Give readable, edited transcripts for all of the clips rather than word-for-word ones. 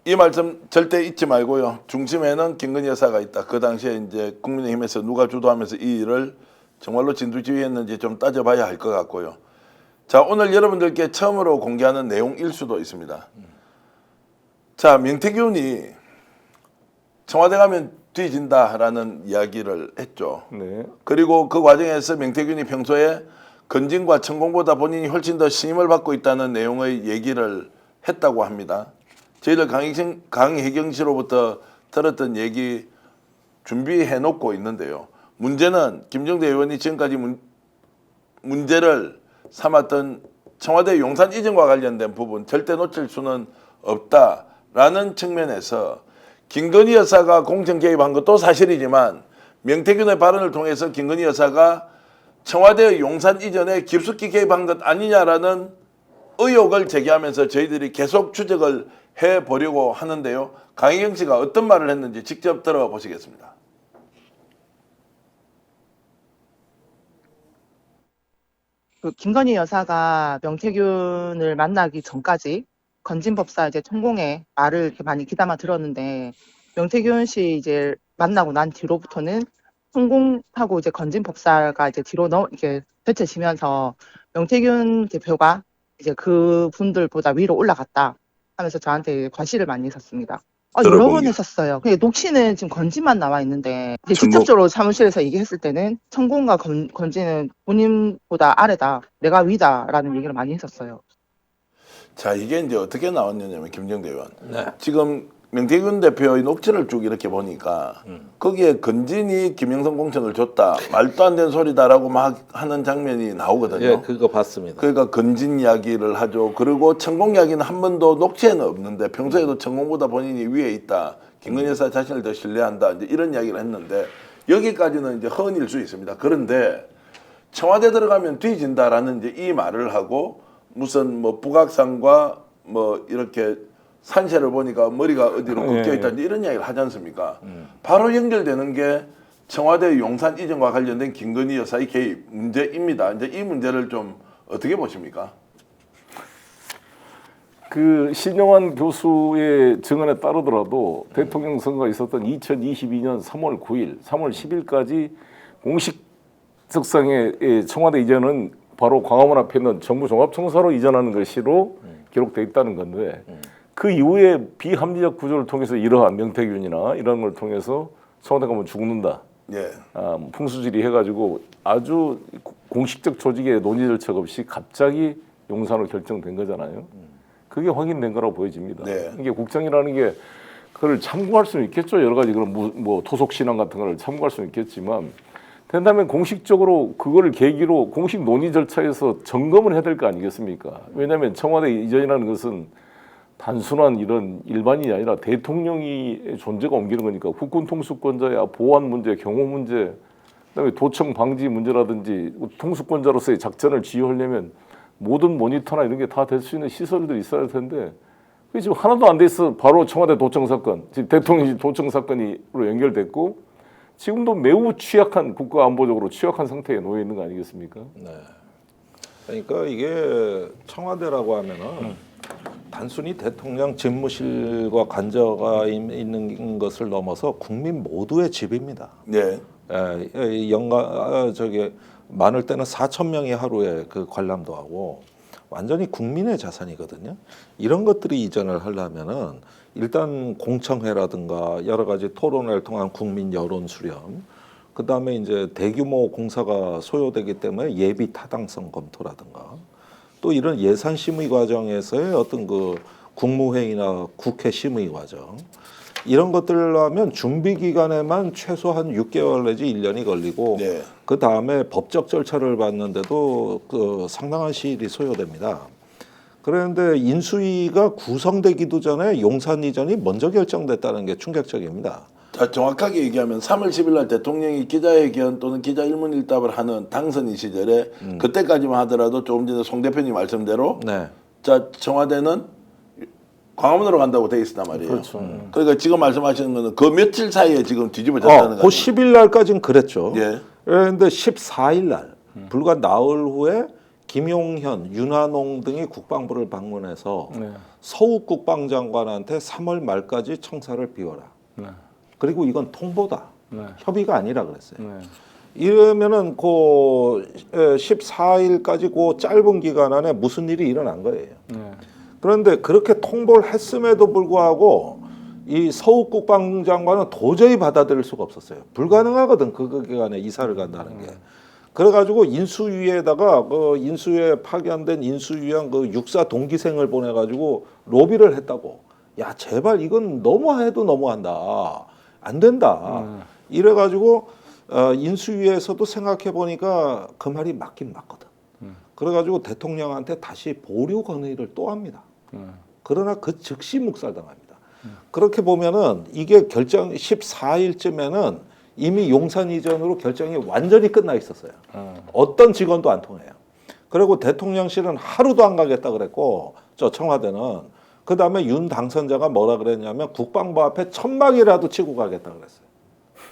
이 말씀 절대 잊지 말고요. 중심에는 김건희 여사가 있다. 그 당시에 이제 국민의힘에서 누가 주도하면서 이 일을 정말로 진두지휘했는지 좀 따져봐야 할 것 같고요. 자, 오늘 여러분들께 처음으로 공개하는 내용일 수도 있습니다. 자, 명태균이 청와대 가면 뒤진다라는 이야기를 했죠. 네. 그리고 그 과정에서 명태균이 평소에 건진과 천공보다 본인이 훨씬 더 신임을 받고 있다는 내용의 얘기를 했다고 합니다. 저희들 강혜경 씨로부터 들었던 얘기 준비해 놓고 있는데요. 문제는 김정대 의원이 지금까지 문제를 삼았던 청와대 용산 이전과 관련된 부분 절대 놓칠 수는 없다라는 측면에서 김건희 여사가 공천 개입한 것도 사실이지만 명태균의 발언을 통해서 김건희 여사가 청와대의 용산 이전에 깊숙이 개입한 것 아니냐라는 의혹을 제기하면서 저희들이 계속 추적을 해보려고 하는데요. 강혜경 씨가 어떤 말을 했는지 직접 들어보시겠습니다. 그 김건희 여사가 명태균을 만나기 전까지 건진법사 이제 천공의 말을 이렇게 많이 귀담아 들었는데 명태균 씨 이제 만나고 난 뒤로부터는 천공하고 이제 건진법사가 이제 뒤로 이렇게 펼쳐지면서 명태균 대표가 이제 그 분들보다 위로 올라갔다 하면서 저한테 과시를 많이 했었습니다. 여러 번 했었어요. 근데 녹취는 지금 건진만 나와 있는데 이제 직접적으로 사무실에서 얘기했을 때는 천공과 건진은 본인보다 아래다, 내가 위다라는 얘기를 많이 했었어요. 자, 이게 이제 어떻게 나왔냐면 김정대 의원. 네. 지금 명태균 대표의 녹취를 쭉 이렇게 보니까 거기에 건진이 김영선 공천을 줬다. 말도 안 되는 소리다라고 막 하는 장면이 나오거든요. 예, 그거 봤습니다. 그러니까 건진 이야기를 하죠. 그리고 천공 이야기는 한 번도 녹취에는 없는데 평소에도 천공보다 본인이 위에 있다. 김건희 여사 자신을 더 신뢰한다. 이제 이런 이야기를 했는데 여기까지는 이제 허언일 수 있습니다. 그런데 청와대 들어가면 뒤진다라는 이제 이 말을 하고 무슨 뭐 북악산과 뭐 이렇게 산세를 보니까 머리가 어디로 꺾여 있다 이런 이야기를 하지 않습니까? 바로 연결되는 게 청와대 용산 이전과 관련된 김건희 여사의 개입 문제입니다. 이제 이 문제를 좀 어떻게 보십니까? 그 신영환 교수의 증언에 따르더라도 대통령 선거가 있었던 2022년 3월 9일, 3월 10일까지 공식 석상의 청와대 이전은 바로 광화문 앞에 있는 정부 종합청사로 이전하는 것으로 기록돼 있다는 건데 그 이후에 비합리적 구조를 통해서 이러한 명태균이나 이런 걸 통해서 청와대 가면 죽는다. 예. 풍수지리 해가지고 아주 공식적 조직의 논의 절차 없이 갑자기 용산으로 결정된 거잖아요. 그게 확인된 거라고 보여집니다. 네. 이게 국정이라는 게 그걸 참고할 수는 있겠죠. 여러 가지 그런 뭐 토속 신앙 같은 걸 참고할 수는 있겠지만 된다면 공식적으로 그걸 계기로 공식 논의 절차에서 점검을 해야 될 거 아니겠습니까? 왜냐하면 청와대 이전이라는 것은 단순한 이런 일반인이 아니라 대통령이 존재가 옮기는 거니까 국군 통수권자야 보안 문제, 경호 문제, 그다음에 도청 방지 문제라든지 통수권자로서의 작전을 지휘하려면 모든 모니터나 이런 게 다 될 수 있는 시설들이 있어야 할 텐데 그게 지금 하나도 안 돼 있어. 바로 청와대 도청 사건, 지금 대통령이 도청 사건으로 연결됐고 지금도 매우 취약한 국가 안보적으로 취약한 상태에 놓여 있는 거 아니겠습니까? 네. 그러니까 이게 청와대라고 하면은 단순히 대통령 집무실과 관저가 있는 것을 넘어서 국민 모두의 집입니다. 네. 저기 많을 때는 4천 명이 하루에 그 관람도 하고 완전히 국민의 자산이거든요. 이런 것들이 이전을 하려면은 일단 공청회라든가 여러 가지 토론회를 통한 국민 여론 수렴, 그 다음에 이제 대규모 공사가 소요되기 때문에 예비 타당성 검토라든가 또 이런 예산 심의 과정에서의 어떤 그 국무회의나 국회 심의 과정 이런 것들을 하면 준비 기간에만 최소한 6개월 내지 1년이 걸리고 네. 그 다음에 법적 절차를 받는데도 그 상당한 시일이 소요됩니다. 그런데 인수위가 구성되기도 전에 용산 이전이 먼저 결정됐다는 게 충격적입니다. 자, 정확하게 얘기하면 3월 10일 날 대통령이 기자회견 또는 기자 일문일답을 하는 당선인 시절에 그때까지만 하더라도 조금 전에 송 대표님 말씀대로 네. 자, 청와대는 광화문으로 간다고 돼 있단 말이에요. 그렇죠. 그러니까 지금 말씀하시는 거는 그 며칠 사이에 지금 뒤집어졌다는 그 거죠. 10일 날까지는 그랬죠. 예. 그런데 14일 날 불과 나흘 후에 김용현, 윤한홍 등이 국방부를 방문해서 네. 서욱 국방장관한테 3월 말까지 청사를 비워라. 네. 그리고 이건 통보다. 네. 협의가 아니라 그랬어요. 네. 이러면은 그 14일까지 그 짧은 기간 안에 무슨 일이 일어난 거예요. 네. 그런데 그렇게 통보를 했음에도 불구하고 이 서욱 국방장관은 도저히 받아들일 수가 없었어요. 불가능하거든 그 기간에 이사를 간다는 게. 그래가지고 인수위에다가 그 인수위에 파견된 인수위원 그 육사 동기생을 보내가지고 로비를 했다고. 야 제발 이건 너무해도 너무한다. 안 된다. 이래가지고 인수위에서도 생각해 보니까 그 말이 맞긴 맞거든. 그래가지고 대통령한테 다시 보류 건의를 또 합니다. 그러나 그 즉시 묵살당합니다. 그렇게 보면은 이게 결정 14일쯤에는 이미 용산 이전으로 결정이 완전히 끝나 있었어요. 어떤 직원도 안 통해요. 그리고 대통령실은 하루도 안 가겠다 그랬고 저 청와대는 그 다음에 윤 당선자가 뭐라 그랬냐면 국방부 앞에 천막이라도 치고 가겠다 그랬어요.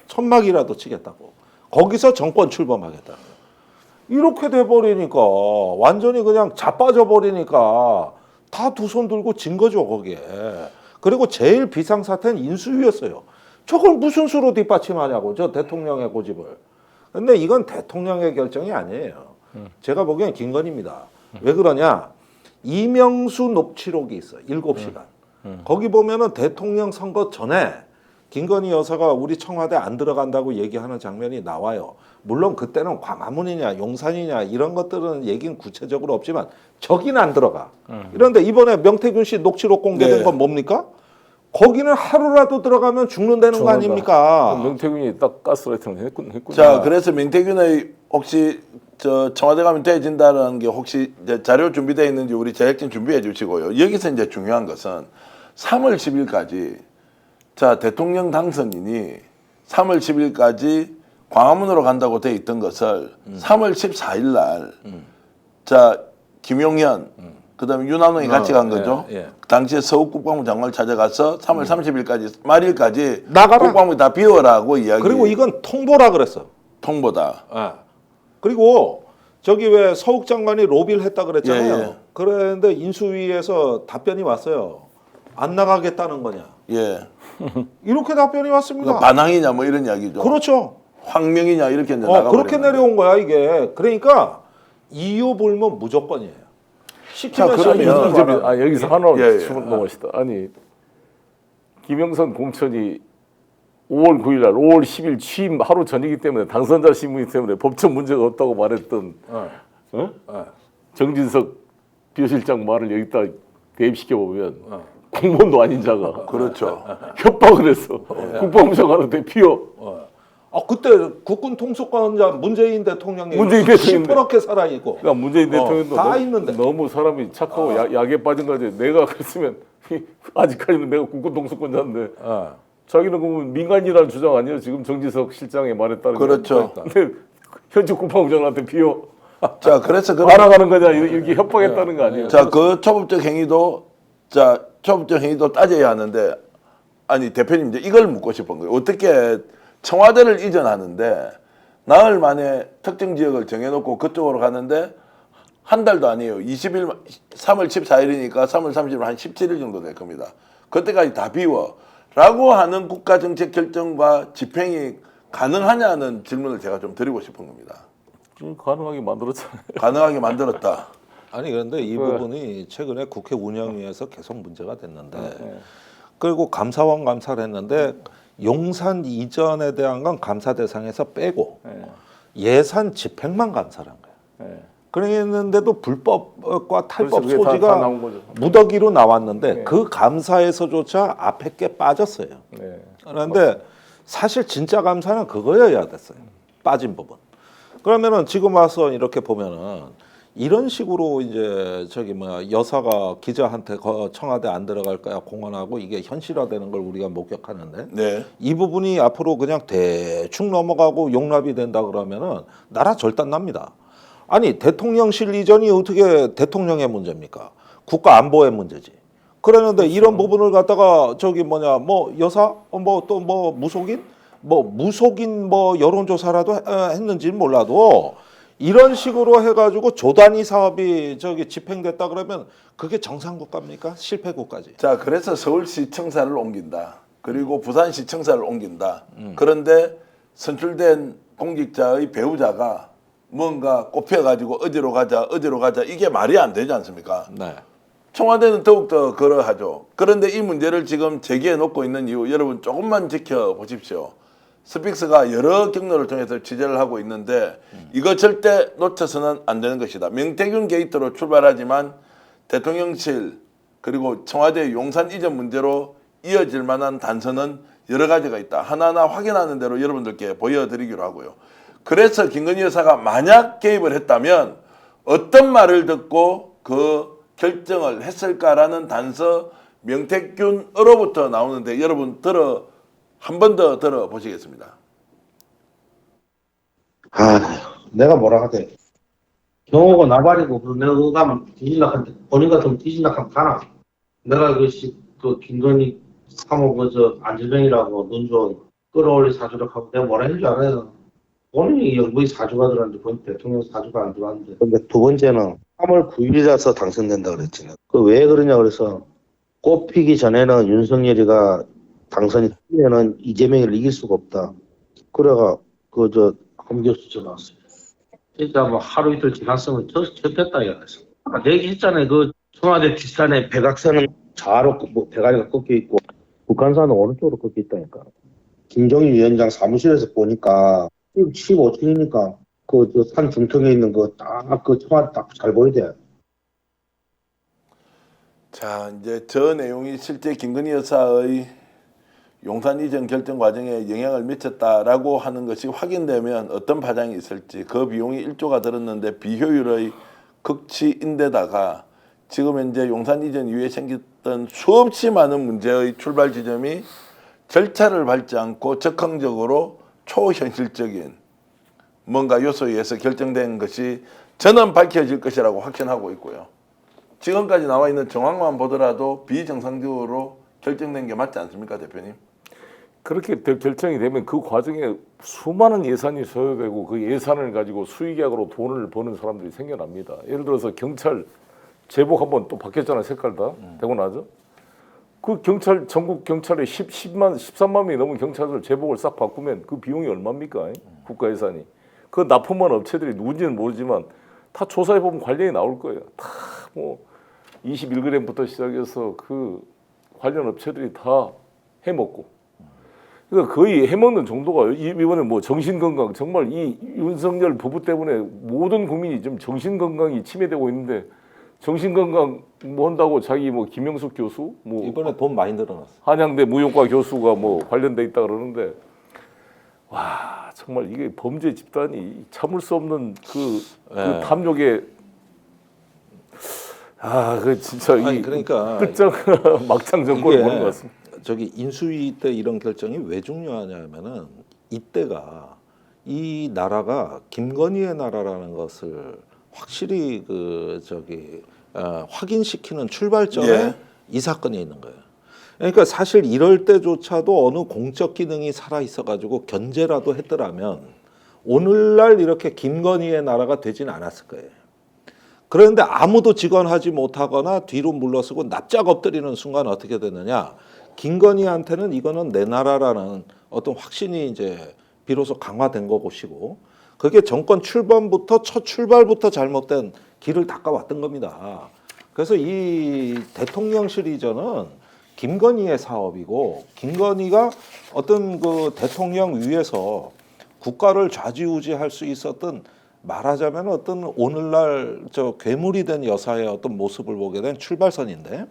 천막이라도 치겠다고. 거기서 정권 출범하겠다. 이렇게 돼버리니까 완전히 그냥 자빠져 버리니까 다 두 손 들고 진 거죠 거기에. 그리고 제일 비상사태는 인수위였어요. 저걸 무슨 수로 뒷받침하냐고 저 대통령의 고집을. 근데 이건 대통령의 결정이 아니에요. 제가 보기엔 김건희입니다. 왜 그러냐? 이명수 녹취록이 있어요. 7시간. 거기 보면은 대통령 선거 전에 김건희 여사가 우리 청와대 안 들어간다고 얘기하는 장면이 나와요. 물론 그때는 광화문이냐 용산이냐 이런 것들은 얘기는 구체적으로 없지만 저기는 안 들어가. 그런데 이번에 명태균 씨 녹취록 공개된 네. 건 뭡니까? 거기는 하루라도 들어가면 죽는다는 거 아닙니까? 명태균이 딱 가스라이팅을 했군요. 자, 그래서 민태균의 혹시 저 청와대 가면 돼진다는 게 혹시 이제 자료 준비되어 있는지 우리 제작진 준비해 주시고요. 여기서 이제 중요한 것은 3월 10일까지 자 대통령 당선인이 3월 10일까지 광화문으로 간다고 돼 있던 것을 3월 14일 날 자 김용현 그다음에 윤한홍이 같이 간 거죠. 예. 당시에 서욱 국방부 장관을 찾아가서 3월 30일까지 말일까지 나가라. 국방부 다 비워라고 이야기. 그리고 이건 통보라 그랬어. 통보다. 그리고 저기 왜 서욱 장관이 로비를 했다 그랬잖아요. 예, 예. 그랬는데 인수위에서 답변이 왔어요. 안 나가겠다는 거냐. 예. 이렇게 답변이 왔습니다. 그러니까 반항이냐 뭐 이런 이야기죠. 그렇죠. 황명이냐 이렇게 이제 나가. 그렇게 내려온 거야 이게. 그러니까 이유 불문 무조건이에요. 시키면 자, 그러면 시키는 여기서 하나 예, 예. 주문 넘어시다. 아니 김영선 공천이 5월 9일 날 5월 10일 취임 하루 전이기 때문에 당선자 신문이기 때문에 법적 문제가 없다고 말했던 정진석 비서실장 말을 여기다 대입시켜 보면 공무원도 아닌 자가 그렇죠. 협박을 했어. 국방부 장관한테 피워. 그때 국군 통수권자 문재인 대통령이 문재인 대통령인데. 시퍼렇게 살아 있고. 그러니까 문재인 대통령도 다 너무, 있는데. 너무 사람이 착하고 약에 빠진 거지. 내가 그랬으면 아직까지는 내가 국군 통수권자인데 자기는 그러면 민간이라는 주장 아니에요? 지금 정지석 실장이 말했다는 거. 그렇죠. 근데 현직 국방부 장관한테 피워. 자, 그래서 알아가는 거냐 이렇게 협박했다는 거 아니에요? 자, 그 초법적 행위도 따져야 하는데 아니 대표님 이제 이걸 묻고 싶은 거예요. 어떻게 청와대를 이전하는데 나흘 만에 특정 지역을 정해놓고 그쪽으로 가는데 한 달도 아니에요. 20일 3월 14일이니까 3월 30일 한 17일 정도 될 겁니다. 그때까지 다 비워라고 하는 국가정책 결정과 집행이 가능하냐는 질문을 제가 좀 드리고 싶은 겁니다. 가능하게 만들었잖아요. 가능하게 만들었다. 아니 그런데 이 부분이 최근에 국회 운영위에서 계속 문제가 됐는데 그리고 감사원 감사를 했는데 용산 이전에 대한 건 감사 대상에서 빼고 예산 집행만 감사를 한 거예요. 그랬는데도 불법과 탈법 그래서 그게 다 소지가 나온 거죠. 무더기로 나왔는데 그 감사에서조차 앞에 게 빠졌어요. 그런데 사실 진짜 감사는 그거여야 됐어요. 빠진 부분. 그러면은 지금 와서 이렇게 보면은 이런 식으로 이제 여사가 기자한테 청와대 안 들어갈 거야 공언하고 이게 현실화되는 걸 우리가 목격하는데 네. 이 부분이 앞으로 그냥 대충 넘어가고 용납이 된다 그러면은 나라 절단납니다. 아니 대통령실 이전이 어떻게 대통령의 문제입니까? 국가 안보의 문제지. 그러는데 이런 부분을 갖다가 여사 무속인 무속인 여론조사라도 했는지는 몰라도 이런 식으로 해가지고 조단위 사업이 저기 집행됐다 그러면 그게 정상국가입니까? 실패국가지. 자, 그래서 서울시청사를 옮긴다. 그리고 부산시청사를 옮긴다. 그런데 선출된 공직자의 배우자가 뭔가 꼽혀가지고 어디로 가자 이게 말이 안 되지 않습니까? 네. 청와대는 더욱더 그러하죠. 그런데 이 문제를 지금 제기해 놓고 있는 이유 여러분 조금만 지켜보십시오. 스픽스가 여러 경로를 통해서 취재를 하고 있는데 이거 절대 놓쳐서는 안 되는 것이다. 명태균 게이트로 출발하지만 대통령실 그리고 청와대 용산 이전 문제로 이어질 만한 단서는 여러 가지가 있다. 하나하나 확인하는 대로 여러분들께 보여드리기로 하고요. 그래서 김건희 여사가 만약 개입을 했다면 어떤 말을 듣고 그 결정을 했을까라는 단서 명태균으로부터 나오는데 여러분 한 번 더 들어보시겠습니다. 내가 뭐라 하대. 경호가 나발이고, 그 내가 그거 가면 뒤질락한테, 본인 같으면 뒤질락하면 가나. 내가 그 김건희 사모 안질병이라고 눈좀 끌어올릴 사주력 하고 내가 뭐라 했는 줄 알아요. 본인이 영부의 사주가 들어왔는데, 본 대통령 사주가 안 들어왔는데. 근데 두 번째는 3월 9일이라서 당선된다 그랬지. 그 왜 그러냐 그래서 꼽히기 전에는 윤석열이가 당선이 되면은 이재명을 이길 수가 없다. 그래가 함 교수 전화 왔어요. 진짜 뭐 하루 이틀 지났으면 졌겠다 이거였어. 내 얘기했잖아요. 그 청와대 뒷산에 백악산은 좌로 대가리가 꺾여 있고 북한산은 오른쪽으로 꺾여 있다니까. 김정일 위원장 사무실에서 보니까 15층이니까 그 산 중턱에 있는 그 청와대 딱 잘 보이대. 자, 이제 저 내용이 실제 김건희 여사의 용산 이전 결정 과정에 영향을 미쳤다라고 하는 것이 확인되면 어떤 파장이 있을지 그 비용이 1조가 들었는데 비효율의 극치인데다가 지금 현재 용산 이전 이후에 생겼던 수없이 많은 문제의 출발 지점이 절차를 밟지 않고 적극적으로 초현실적인 뭔가 요소에 의해서 결정된 것이 저는 밝혀질 것이라고 확신하고 있고요. 지금까지 나와 있는 정황만 보더라도 비정상적으로 결정된 게 맞지 않습니까, 대표님? 그렇게 결정이 되면 그 과정에 수많은 예산이 소요되고 그 예산을 가지고 수익약으로 돈을 버는 사람들이 생겨납니다. 예를 들어서 경찰 제복 한번 또 바뀌었잖아요. 색깔 다 되고 나죠. 그 경찰 전국 경찰에 13만 명이 넘은 경찰들 제복을 싹 바꾸면 그 비용이 얼마입니까? 국가 예산이. 그 납품한 업체들이 누군지는 모르지만 다 조사해 보면 관련이 나올 거예요. 다 뭐 21g부터 시작해서 그 관련 업체들이 다 해먹고. 그러니까 거의 해먹는 정도가 이번에 뭐 정신건강 정말 이 윤석열 부부 때문에 모든 국민이 좀 정신건강이 침해되고 있는데 정신건강 뭐 한다고 자기 뭐 김영숙 교수 뭐 이번에 돈 많이 늘어났어. 한양대 무용과 교수가 뭐 관련돼 있다 그러는데 와 정말 이게 범죄 집단이 참을 수 없는 그 탐욕에 그 진짜 아니, 그러니까 끝장 막장 정권을 보는 것 같습니다. 저기 인수위 때 이런 결정이 왜 중요하냐면은 이때가 이 나라가 김건희의 나라라는 것을 확실히 확인시키는 출발점에 예. 이 사건이 있는 거예요. 그러니까 사실 이럴 때조차도 어느 공적 기능이 살아 있어가지고 견제라도 했더라면 오늘날 이렇게 김건희의 나라가 되진 않았을 거예요. 그런데 아무도 직언하지 못하거나 뒤로 물러서고 납작 엎드리는 순간 어떻게 되느냐? 김건희한테는 이거는 내 나라라는 어떤 확신이 이제 비로소 강화된 것이고 그게 정권 출범부터 첫 출발부터 잘못된 길을 닦아왔던 겁니다. 그래서 이 대통령실 이전은 김건희의 사업이고 김건희가 어떤 그 대통령 위에서 국가를 좌지우지할 수 있었던 말하자면 어떤 오늘날 괴물이 된 여사의 어떤 모습을 보게 된 출발선인데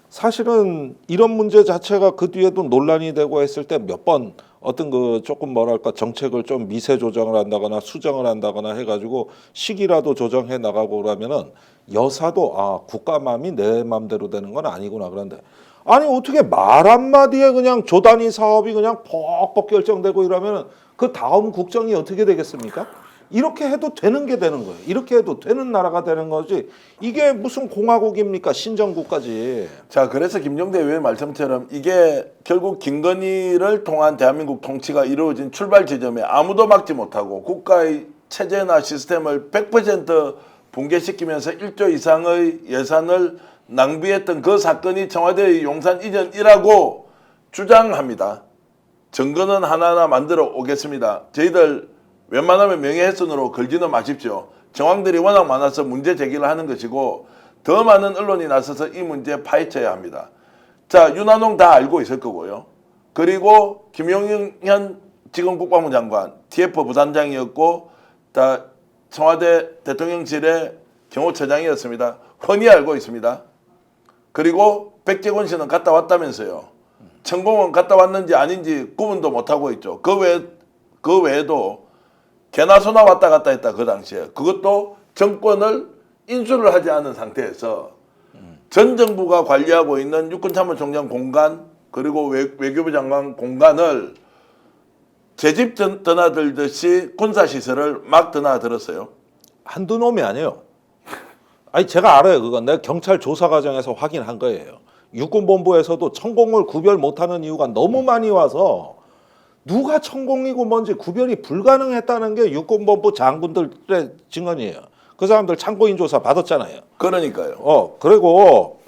사실은 이런 문제 자체가 그 뒤에도 논란이 되고 했을 때 몇 번 어떤 그 조금 뭐랄까 정책을 좀 미세 조정을 한다거나 수정을 한다거나 해가지고 시기라도 조정해 나가고 그러면은 여사도 국가 마음이 내 마음대로 되는 건 아니구나. 그런데 아니 어떻게 말 한마디에 그냥 조단위 사업이 그냥 퍽퍽 결정되고 이러면은 그 다음 국정이 어떻게 되겠습니까? 이렇게 해도 되는 게 되는 거예요. 이렇게 해도 되는 나라가 되는 거지. 이게 무슨 공화국입니까? 신정국까지. 자, 그래서 김종대 의원의 말씀처럼 이게 결국 김건희를 통한 대한민국 통치가 이루어진 출발 지점에 아무도 막지 못하고 국가의 체제나 시스템을 100% 붕괴시키면서 1조 이상의 예산을 낭비했던 그 사건이 청와대의 용산 이전이라고 주장합니다. 증거는 하나하나 만들어 오겠습니다. 저희들 웬만하면 명예훼손으로 걸지는 마십시오. 정황들이 워낙 많아서 문제 제기를 하는 것이고 더 많은 언론이 나서서 이 문제 파헤쳐야 합니다. 자, 윤한홍 다 알고 있을 거고요. 그리고 김용현 지금 국방부 장관, TF 부단장이었고 다 청와대 대통령실의 경호처장이었습니다. 훤히 알고 있습니다. 그리고 백재권 씨는 갔다 왔다면서요. 천공은 갔다 왔는지 아닌지 구분도 못하고 있죠. 그 외에도 개나 소나 왔다 갔다 했다 그 당시에. 그것도 정권을 인수를 하지 않은 상태에서 전 정부가 관리하고 있는 육군참모총장 공간 그리고 외교부 장관 공간을 제 집 드나들듯이 군사시설을 막 드나들었어요. 한두 놈이 아니에요. 아니 제가 알아요. 그건 내가 경찰 조사 과정에서 확인한 거예요. 육군본부에서도 천공을 구별 못하는 이유가 너무 많이 와서 누가 천공이고 뭔지 구별이 불가능했다는 게 육군본부 장군들의 증언이에요. 그 사람들 참고인 조사 받았잖아요. 그러니까요. 그리고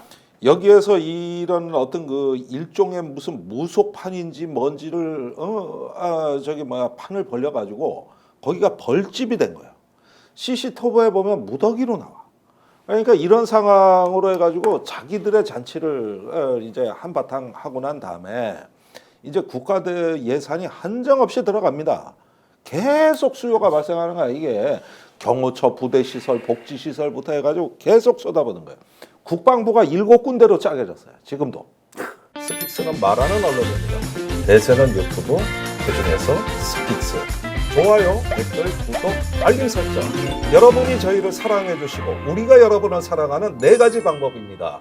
여기에서 이런 어떤 그 일종의 무슨 무속판인지 뭔지를 판을 벌려 가지고 거기가 벌집이 된 거야. CCTV에 보면 무더기로 나와. 그러니까 이런 상황으로 해가지고 자기들의 잔치를 이제 한바탕 하고 난 다음에 이제 국가대 예산이 한정없이 들어갑니다. 계속 수요가 발생하는 거야. 이게 경호처 부대시설, 복지시설부터 해가지고 계속 쏟아부는 거예요. 국방부가 7군데로 짜겨졌어요. 지금도. 스픽스는 말하는 언론입니다. 대세는 유튜브, 그중에서 스픽스. 좋아요, 댓글, 구독, 알림 설정. 여러분이 저희를 사랑해 주시고 우리가 여러분을 사랑하는 4가지 방법입니다.